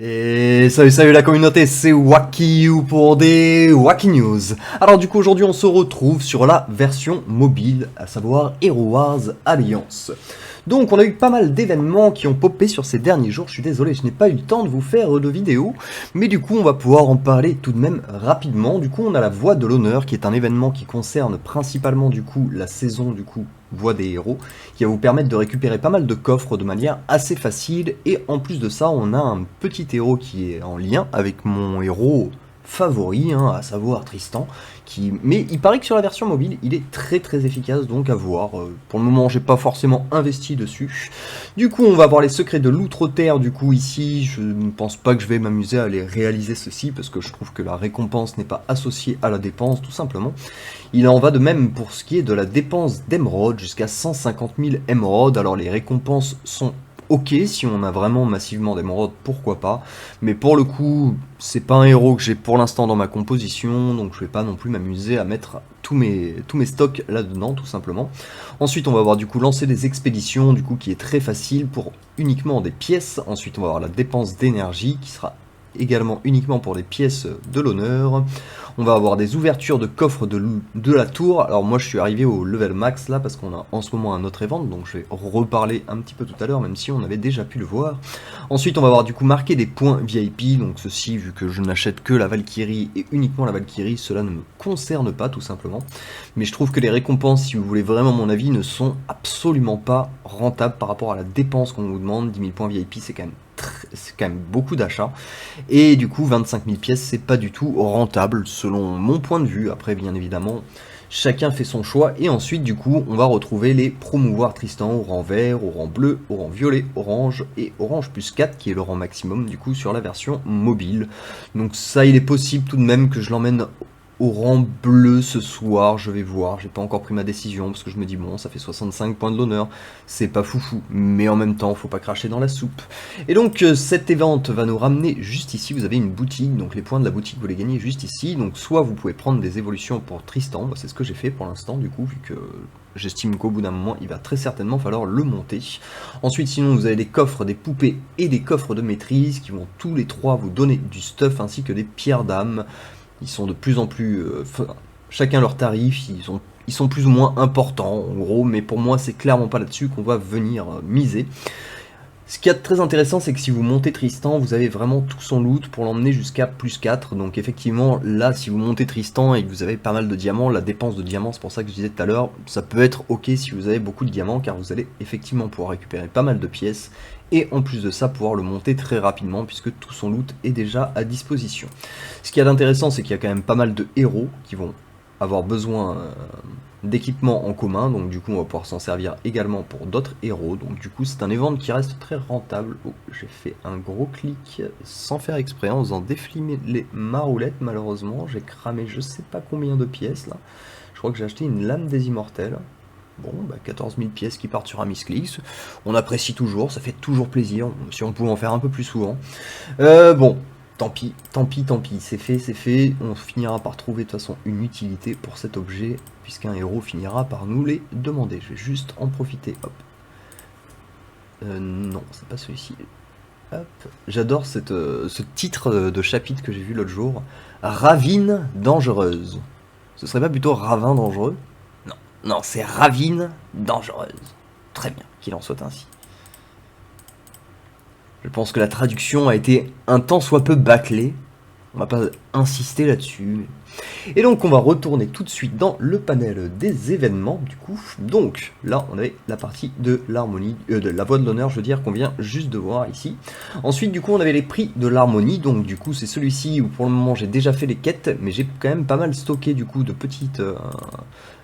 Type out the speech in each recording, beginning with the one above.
Et salut la communauté, c'est WakiU pour des Wacky News. Alors du coup aujourd'hui on se retrouve sur la version mobile, à savoir Hero Wars Alliance. Donc on a eu pas mal d'événements qui ont popé sur ces derniers jours, je suis désolé je n'ai pas eu le temps de vous faire de vidéo, mais du coup on va pouvoir en parler tout de même rapidement. Du coup on a la Voie de l'Honneur qui est un événement qui concerne principalement du coup la saison du coup Voie des héros, qui va vous permettre de récupérer pas mal de coffres de manière assez facile, et en plus de ça on a un petit héros qui est en lien avec mon héros favori, à savoir Tristan, mais il paraît que sur la version mobile il est très efficace, donc à voir. Pour le moment j'ai pas forcément investi dessus. Du coup on va voir les secrets de l'Outre-Terre. Du coup ici je ne pense pas que je vais m'amuser à les réaliser ceci, parce que je trouve que la récompense n'est pas associée à la dépense tout simplement. Il en va de même pour ce qui est de la dépense d'émeraude, jusqu'à 150 000 émeraudes. Alors les récompenses sont ok, si on a vraiment massivement d'émeraudes, pourquoi pas. Mais pour le coup, c'est pas un héros que j'ai pour l'instant dans ma composition, donc je vais pas non plus m'amuser à mettre tous mes stocks là-dedans, tout simplement. Ensuite, on va avoir du coup lancer des expéditions, du coup qui est très facile pour uniquement des pièces. Ensuite, on va avoir la dépense d'énergie qui sera également uniquement pour les pièces de l'honneur. On va avoir des ouvertures de coffres de la tour. Alors moi je suis arrivé au level max là parce qu'on a en ce moment un autre event, donc je vais reparler un petit peu tout à l'heure, même si on avait déjà pu le voir. Ensuite on va avoir du coup marqué des points VIP, donc ceci, vu que je n'achète que la Valkyrie et uniquement la Valkyrie, cela ne me concerne pas tout simplement. Mais je trouve que les récompenses, si vous voulez vraiment mon avis, ne sont absolument pas rentables par rapport à la dépense qu'on vous demande. 10 000 points VIP c'est quand même beaucoup d'achats, et du coup 25 000 pièces c'est pas du tout rentable selon mon point de vue. Après bien évidemment chacun fait son choix. Et ensuite du coup on va retrouver les promouvoir Tristan au rang vert, au rang bleu, au rang violet, orange et orange plus 4 qui est le rang maximum du coup sur la version mobile. Donc ça, il est possible tout de même que je l'emmène au rang bleu ce soir, je vais voir, j'ai pas encore pris ma décision parce que je me dis bon ça fait 65 points de l'honneur, c'est pas foufou, mais en même temps faut pas cracher dans la soupe. Et donc cet event va nous ramener juste ici, vous avez une boutique, donc les points de la boutique vous les gagnez juste ici, donc soit vous pouvez prendre des évolutions pour Tristan, c'est ce que j'ai fait pour l'instant du coup, vu que j'estime qu'au bout d'un moment il va très certainement falloir le monter. Ensuite sinon vous avez des coffres, des poupées et des coffres de maîtrise qui vont tous les trois vous donner du stuff ainsi que des pierres d'âme. Ils sont de plus en plus, chacun leur tarif, ils sont plus ou moins importants en gros, mais pour moi c'est clairement pas là-dessus qu'on va venir miser. Ce qui est très intéressant, c'est que si vous montez Tristan, vous avez vraiment tout son loot pour l'emmener jusqu'à plus 4, donc effectivement là si vous montez Tristan et que vous avez pas mal de diamants, la dépense de diamants, c'est pour ça que je disais tout à l'heure, ça peut être ok si vous avez beaucoup de diamants, car vous allez effectivement pouvoir récupérer pas mal de pièces, et en plus de ça pouvoir le monter très rapidement puisque tout son loot est déjà à disposition. Ce qui est intéressant, c'est qu'il y a quand même pas mal de héros qui vont avoir besoin d'équipements en commun, donc du coup on va pouvoir s'en servir également pour d'autres héros, donc du coup c'est un event qui reste très rentable. Oh, j'ai fait un gros clic sans faire exprès en faisant déflimer ma roulette, malheureusement j'ai cramé je sais pas combien de pièces là. Je crois que j'ai acheté une lame des immortels. Bon, 14 000 pièces qui partent sur un misclick, on apprécie toujours, ça fait toujours plaisir, si on pouvait en faire un peu plus souvent. Bon, tant pis, c'est fait, on finira par trouver de toute façon une utilité pour cet objet, puisqu'un héros finira par nous les demander. Je vais juste en profiter, hop. Non, c'est pas celui-ci. Hop, j'adore ce titre de chapitre que j'ai vu l'autre jour, Ravine dangereuse. Ce serait pas plutôt Ravin dangereux? Non, c'est Ravine dangereuse. Très bien, qu'il en soit ainsi. Je pense que la traduction a été un tant soit peu bâclée. On va pas insister là-dessus. Et donc on va retourner tout de suite dans le panel des événements du coup. Donc là on avait la partie de l'harmonie, de la voie de l'honneur je veux dire, qu'on vient juste de voir ici. Ensuite du coup on avait les prix de l'harmonie, donc du coup c'est celui-ci où pour le moment j'ai déjà fait les quêtes, mais j'ai quand même pas mal stocké du coup de petites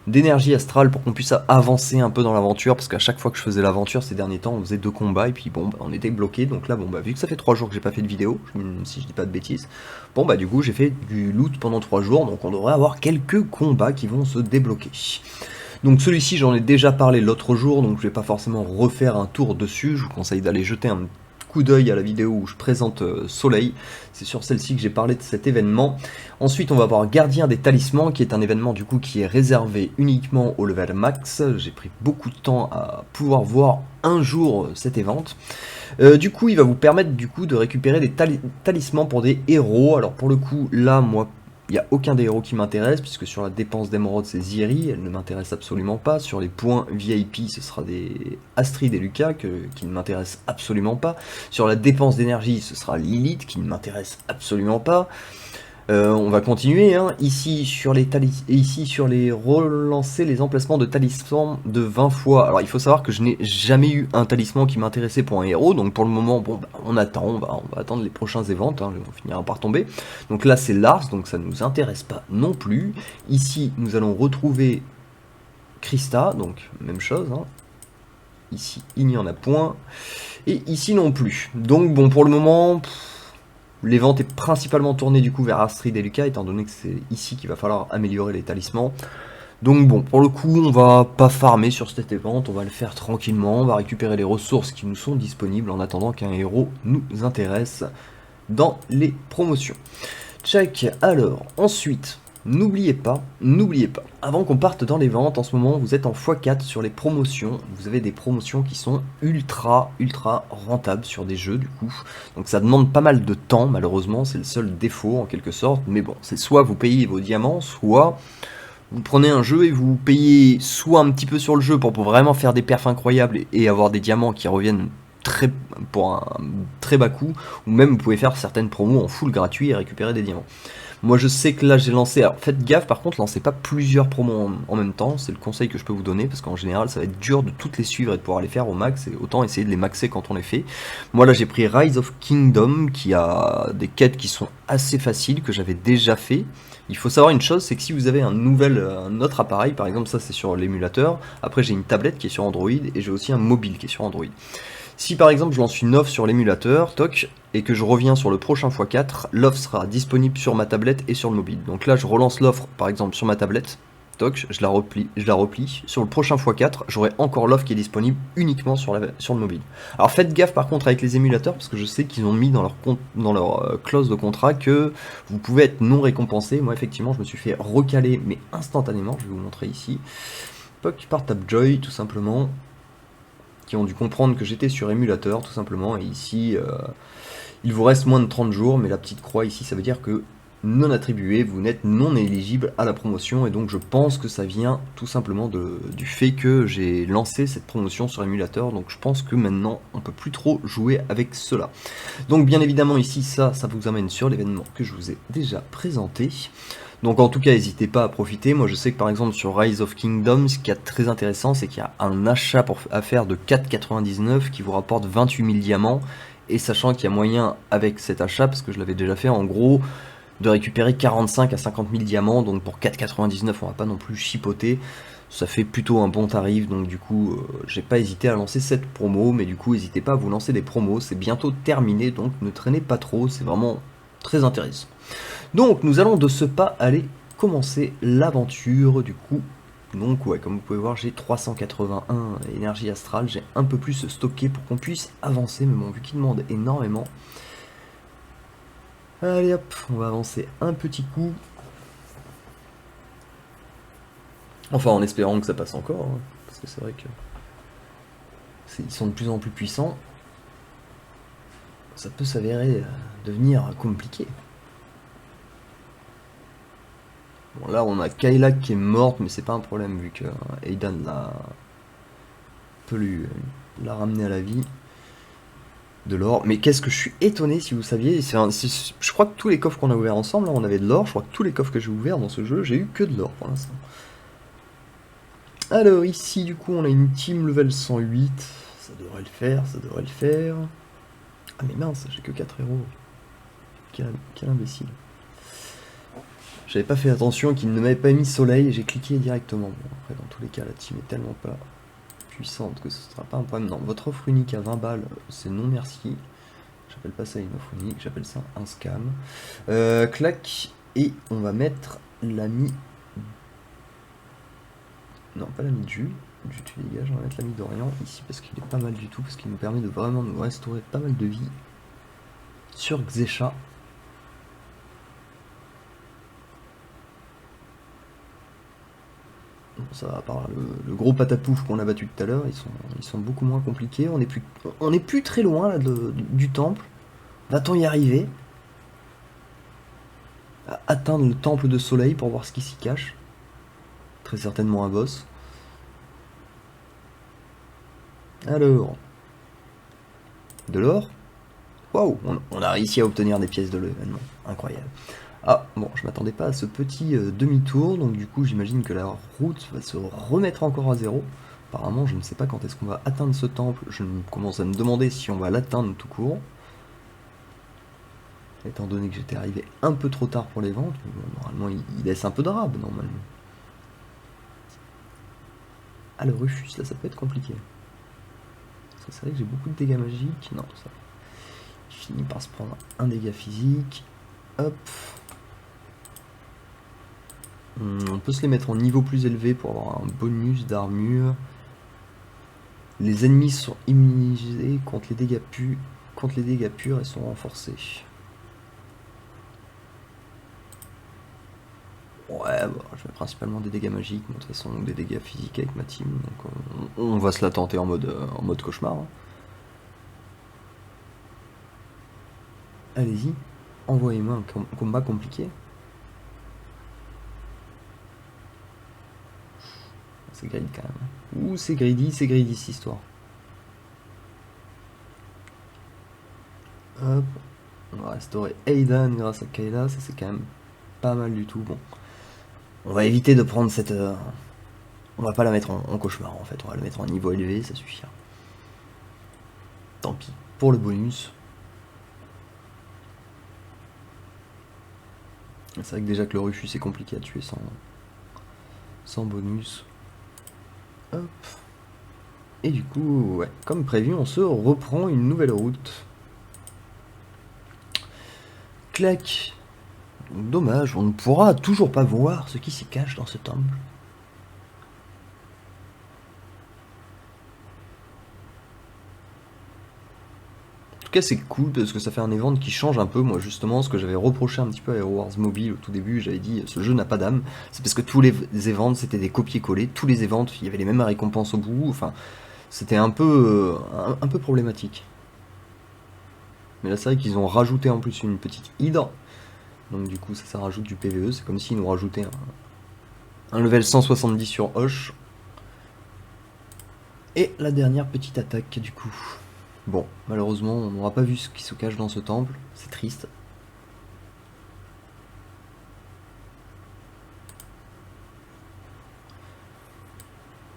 d'énergie astrale pour qu'on puisse avancer un peu dans l'aventure, parce qu'à chaque fois que je faisais l'aventure ces derniers temps on faisait 2 combats et puis bon on était bloqué. Donc là vu que ça fait 3 jours que j'ai pas fait de vidéo, si je dis pas de bêtises, bon du coup j'ai fait du loot pendant 3 jours, donc on devrait avoir quelques combats qui vont se débloquer. Donc celui-ci j'en ai déjà parlé l'autre jour, donc je vais pas forcément refaire un tour dessus, je vous conseille d'aller jeter un coup d'œil à la vidéo où je présente Soleil. C'est sur celle-ci que j'ai parlé de cet événement. Ensuite, on va avoir Gardien des Talismans, qui est un événement du coup qui est réservé uniquement au level max. J'ai pris beaucoup de temps à pouvoir voir un jour cet event. Du coup, il va vous permettre du coup de récupérer des talismans pour des héros. Alors pour le coup, là, moi, il n'y a aucun des héros qui m'intéresse, puisque sur la dépense d'émeraude, c'est Ziri, elle ne m'intéresse absolument pas. Sur les points VIP, ce sera des Astrid et Lucas, qui ne m'intéressent absolument pas. Sur la dépense d'énergie, ce sera Lilith, qui ne m'intéresse absolument pas. On va continuer, hein. Ici sur les relancer les emplacements de talisman de 20 fois. Alors il faut savoir que je n'ai jamais eu un talisman qui m'intéressait pour un héros, donc pour le moment, bon, bah, on attend, on va attendre les prochains events, hein, on finira par tomber. Donc là c'est Lars, donc ça ne nous intéresse pas non plus. Ici nous allons retrouver Krista, donc même chose, hein. Ici il n'y en a point, et ici non plus. Donc bon, pour le moment... Les ventes est principalement tourné du coup vers Astrid et Lucas, étant donné que c'est ici qu'il va falloir améliorer les talismans. Donc bon, pour le coup, on va pas farmer sur cette event, on va le faire tranquillement, on va récupérer les ressources qui nous sont disponibles en attendant qu'un héros nous intéresse dans les promotions. Check, alors, ensuite... N'oubliez pas, avant qu'on parte dans les ventes, en ce moment vous êtes en x4 sur les promotions, vous avez des promotions qui sont ultra rentables sur des jeux du coup, donc ça demande pas mal de temps malheureusement, c'est le seul défaut en quelque sorte, mais bon, c'est soit vous payez vos diamants, soit vous prenez un jeu et vous payez soit un petit peu sur le jeu pour vraiment faire des perfs incroyables et avoir des diamants qui reviennent pour un très bas coût, ou même vous pouvez faire certaines promos en full gratuit et récupérer des diamants. Moi je sais que là j'ai lancé, alors faites gaffe par contre, lancez pas plusieurs promos en même temps, c'est le conseil que je peux vous donner, parce qu'en général ça va être dur de toutes les suivre et de pouvoir les faire au max, et autant essayer de les maxer quand on les fait. Moi là j'ai pris Rise of Kingdom, qui a des quêtes qui sont assez faciles, que j'avais déjà fait. Il faut savoir une chose, c'est que si vous avez un autre appareil, par exemple ça c'est sur l'émulateur, après j'ai une tablette qui est sur Android, et j'ai aussi un mobile qui est sur Android. Si par exemple je lance une offre sur l'émulateur, toc, et que je reviens sur le prochain x4, l'offre sera disponible sur ma tablette et sur le mobile. Donc là je relance l'offre par exemple sur ma tablette, toc, je la replie. Sur le prochain x4, j'aurai encore l'offre qui est disponible uniquement sur le mobile. Alors faites gaffe par contre avec les émulateurs, parce que je sais qu'ils ont mis dans leur clause de contrat que vous pouvez être non récompensé. Moi effectivement je me suis fait recaler, mais instantanément, je vais vous montrer ici. Toc, par Tapjoy tout simplement. Qui ont dû comprendre que j'étais sur émulateur tout simplement, et ici il vous reste moins de 30 jours, mais la petite croix ici ça veut dire que non attribué, vous n'êtes non éligible à la promotion, et donc je pense que ça vient tout simplement du fait que j'ai lancé cette promotion sur émulateur, donc je pense que maintenant on peut plus trop jouer avec cela. Donc bien évidemment ici ça vous amène sur l'événement que je vous ai déjà présenté. Donc en tout cas, n'hésitez pas à profiter. Moi je sais que par exemple sur Rise of Kingdom, ce qui est très intéressant, c'est qu'il y a un achat à faire de 4,99 qui vous rapporte 28 000 diamants. Et sachant qu'il y a moyen avec cet achat, parce que je l'avais déjà fait en gros, de récupérer 45 à 50 000 diamants. Donc pour 4,99 on va pas non plus chipoter. Ça fait plutôt un bon tarif, donc du coup j'ai pas hésité à lancer cette promo. Mais du coup n'hésitez pas à vous lancer des promos, c'est bientôt terminé, donc ne traînez pas trop, c'est vraiment très intéressant. Donc nous allons de ce pas aller commencer l'aventure du coup. Donc ouais, comme vous pouvez voir, j'ai 381 énergie astrale, j'ai un peu plus stocké pour qu'on puisse avancer, mais bon, vu qu'il demande énormément. Allez hop, on va avancer un petit coup. Enfin en espérant que ça passe encore, hein, parce que c'est vrai que ils sont de plus en plus puissants. Ça peut s'avérer devenir compliqué. Bon, là on a Kayla qui est morte, mais c'est pas un problème vu que Aidan peut la ramener à la vie. De l'or. Mais qu'est-ce que je suis étonné, si vous saviez, je crois que tous les coffres qu'on a ouverts ensemble, là on avait de l'or, je crois que tous les coffres que j'ai ouverts dans ce jeu, j'ai eu que de l'or pour l'instant. Alors ici du coup on a une team level 108, ça devrait le faire, ça devrait le faire. Ah mais mince, j'ai que 4 héros. Quel imbécile. J'avais pas fait attention qu'il ne m'avait pas mis soleil et j'ai cliqué directement. Bon, après, dans tous les cas, la team est tellement pas puissante que ce sera pas un problème. Non, votre offre unique à 20 balles, c'est non merci. J'appelle pas ça une offre unique, j'appelle ça un scam. Clac, et on va mettre l'ami... Non, pas l'ami de Jules. Du tu dégages, on va mettre l'ami d'Orient ici parce qu'il est pas mal du tout, parce qu'il nous permet de vraiment nous restaurer pas mal de vie sur Xecha. Bon, ça va, à part le gros patapouf qu'on a battu tout à l'heure, ils sont beaucoup moins compliqués. On est plus très loin là, du temple. Va-t-on y arriver? À atteindre le temple de soleil pour voir ce qui s'y cache. Très certainement un boss. Alors, de l'or. Waouh, on a réussi à obtenir des pièces de l'événement. Incroyable. Ah, bon, je m'attendais pas à ce petit demi-tour, donc du coup j'imagine que la route va se remettre encore à zéro. Apparemment, je ne sais pas quand est-ce qu'on va atteindre ce temple, je commence à me demander si on va l'atteindre tout court. Étant donné que j'étais arrivé un peu trop tard pour les ventes, normalement il laisse un peu de rab, normalement. Ah, le Rufus, là ça peut être compliqué. Parce que c'est vrai que j'ai beaucoup de dégâts magiques. Non, ça. Il finit par se prendre un dégât physique. Hop. On peut se les mettre en niveau plus élevé pour avoir un bonus d'armure. Les ennemis sont immunisés contre les dégâts purs et sont renforcés. Ouais, bah, je mets principalement des dégâts magiques, mais de toute façon des dégâts physiques avec ma team, donc on va se la tenter en mode cauchemar. Hein. Allez-y, envoyez-moi un combat compliqué. C'est greedy quand même. Ouh, c'est greedy cette histoire. Hop, on va restaurer Aidan grâce à Kayla, ça c'est quand même pas mal du tout. Bon, on va éviter de prendre cette... On va pas la mettre en cauchemar en fait, on va la mettre en niveau élevé, ça suffira. Tant pis, pour le bonus. C'est vrai que déjà que le Rufus c'est compliqué à tuer sans bonus. Hop. Et du coup, ouais, comme prévu, on se reprend une nouvelle route. Clac. Dommage, on ne pourra toujours pas voir ce qui s'y cache dans ce temple. En tout cas, c'est cool parce que ça fait un event qui change un peu. Moi, justement, ce que j'avais reproché un petit peu à Hero Wars Mobile au tout début, j'avais dit ce jeu n'a pas d'âme. C'est parce que tous les events c'était des copier-coller. Tous les events, il y avait les mêmes récompenses au bout. Enfin, c'était un peu problématique. Mais là, c'est vrai qu'ils ont rajouté en plus une petite hydre. Donc du coup ça rajoute du PVE, c'est comme s'ils nous rajoutaient un level 170 sur Hoche. Et la dernière petite attaque du coup. Bon, malheureusement on n'aura pas vu ce qui se cache dans ce temple, c'est triste.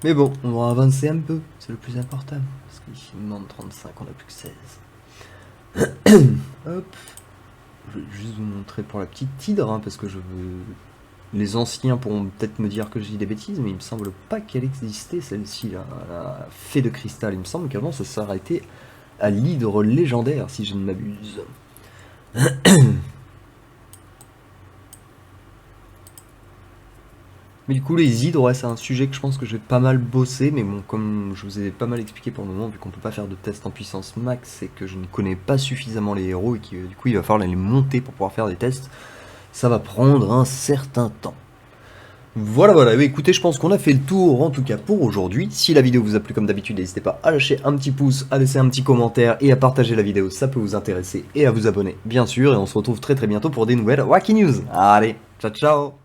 Mais bon, on aura avancé un peu, c'est le plus important. Parce qu'ici il me demande 35, on a plus que 16. Hop. Je vais juste vous montrer pour la petite hydre, hein, parce que je veux... Les anciens pourront peut-être me dire que je dis des bêtises, mais il me semble pas qu'elle existait, celle-ci, la fée de cristal. Il me semble qu'avant, ça s'arrêtait à l'hydre légendaire, si je ne m'abuse. Mais du coup, les hydres, ouais, c'est un sujet que je pense que je vais pas mal bosser, mais bon, comme je vous ai pas mal expliqué pour le moment, vu qu'on peut pas faire de test en puissance max, et que je ne connais pas suffisamment les héros, et que du coup, il va falloir les monter pour pouvoir faire des tests, ça va prendre un certain temps. Voilà, écoutez, je pense qu'on a fait le tour, en tout cas pour aujourd'hui. Si la vidéo vous a plu comme d'habitude, n'hésitez pas à lâcher un petit pouce, à laisser un petit commentaire, et à partager la vidéo, ça peut vous intéresser, et à vous abonner, bien sûr, et on se retrouve très bientôt pour des nouvelles Wacky News. Allez, ciao ciao.